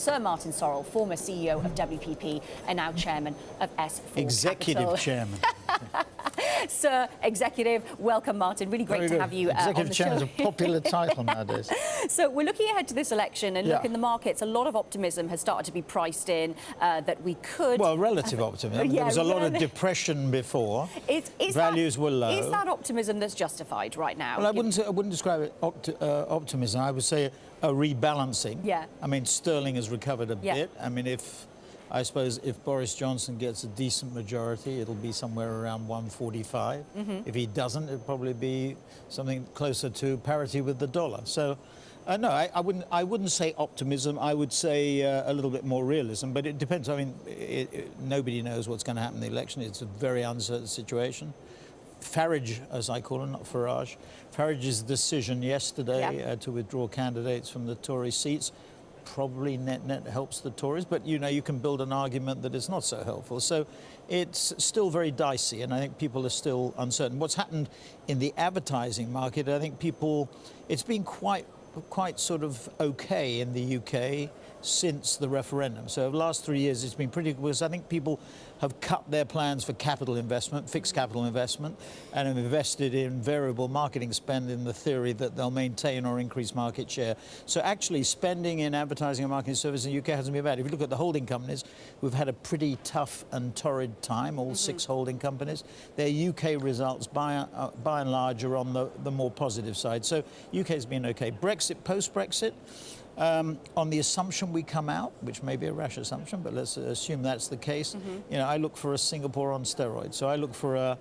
Sir Martin Sorrell, former CEO of WPP and now chairman of S4 Executive Capital. chairman. Sir Executive, welcome, Martin. Really great to have you on the show. Executive chairman is a popular title nowadays. So we're looking ahead to this election, and look, in the markets, a lot of optimism has started to be priced in that we could... Well, relative optimism. There was a lot of depression before. Values were low. Is that optimism that's justified right now? Well, I wouldn't describe it optimism. I would say a rebalancing. Yeah. I mean, sterling has recovered a bit. I mean, I suppose if Boris Johnson gets a decent majority, it'll be somewhere around 145. If he doesn't, it'll probably be something closer to parity with the dollar. So, no, I wouldn't say optimism. I would say a little bit more realism. But it depends. I mean, nobody knows what's going to happen in the election. It's a very uncertain situation. Farage, as I call him, not Farage. Farage's decision yesterday to withdraw candidates from the Tory seats probably net helps the Tories, but you can build an argument that it's not so helpful. So it's still very dicey, and I think people are still uncertain. What's happened in the advertising market, I think it's been quite sort of okay in the UK since the referendum. So over the last 3 years, it's been pretty good because I think people have cut their plans for capital investment, fixed capital investment, and have invested in variable marketing spend in the theory that they'll maintain or increase market share. So actually spending in advertising and marketing services in the UK hasn't been bad. If you look at the holding companies, we've had a pretty tough and torrid time, all 6 holding companies. Their UK results by and large are on the more positive side. So UK's been okay. Brexit, post-Brexit, on the assumption we come out, which may be a rash assumption, but let's assume that's the case, I look for a Singapore on steroids. So I look for a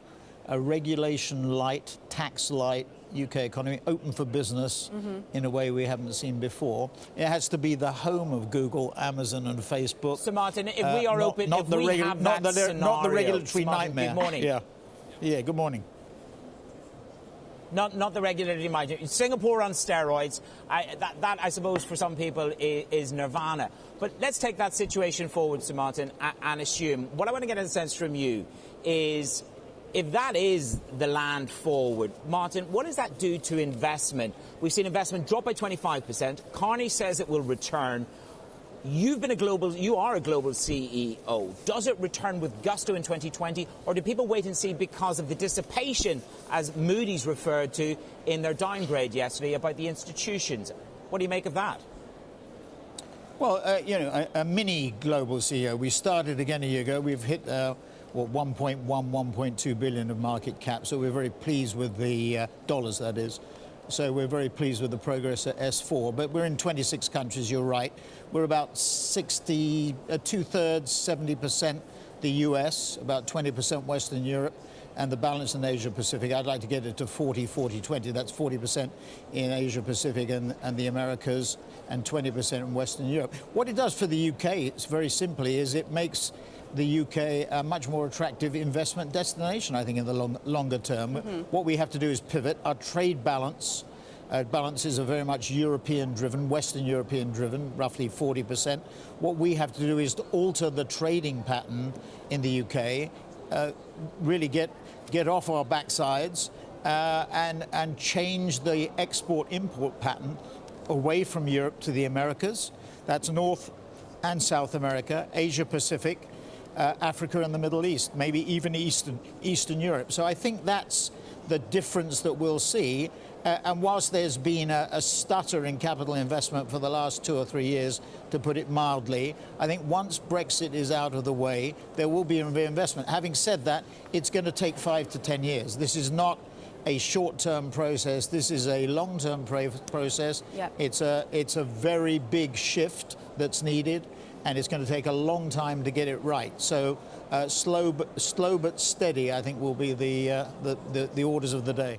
regulation-light, tax-light UK economy, open for business in a way we haven't seen before. It has to be the home of Google, Amazon and Facebook. So, Martin, if we are open, if we have that scenario... Not the regulatory nightmare. Good morning. Yeah, good morning. Not the regulatory nightmare. Singapore on steroids, that I suppose for some people is nirvana. But let's take that situation forward, Sir Martin, and assume, what I want to get a sense from you is, if that is the land forward, Martin, what does that do to investment? We've seen investment drop by 25%. Carney says it will return. You are a global CEO. Does it return with gusto in 2020, or do people wait and see because of the dissipation, as Moody's referred to in their downgrade yesterday, about the institutions? What do you make of that? Well, a mini global CEO. We started again a year ago. We've hit 1.2 billion of market cap. So we're very pleased with the dollars, that is. So we're very pleased with the progress at S4. But we're in 26 countries, you're right. We're about 2/3, 70% the US, about 20% Western Europe, and the balance in Asia Pacific. I'd like to get it to 40-40-20. That's 40% in Asia Pacific and the Americas, and 20% in Western Europe. What it does for the UK, it's very simply, is it makes the UK a much more attractive investment destination, I think, in the longer term. What we have to do is pivot. Our trade balances are very much European-driven, Western European-driven, roughly 40%. What we have to do is to alter the trading pattern in the UK, really get off our backsides and change the export-import pattern away from Europe to the Americas. That's North and South America, Asia-Pacific, Africa and the Middle East, maybe even Eastern Europe. So I think that's the difference that we'll see. And whilst there's been a stutter in capital investment for the last 2 or 3 years, to put it mildly, I think once Brexit is out of the way, there will be reinvestment. Having said that, it's going to take 5 to 10 years. This is not a short-term process. This is a long-term process. It's a very big shift that's needed, and it's going to take a long time to get it right. So slow but steady, I think, will be the orders of the day.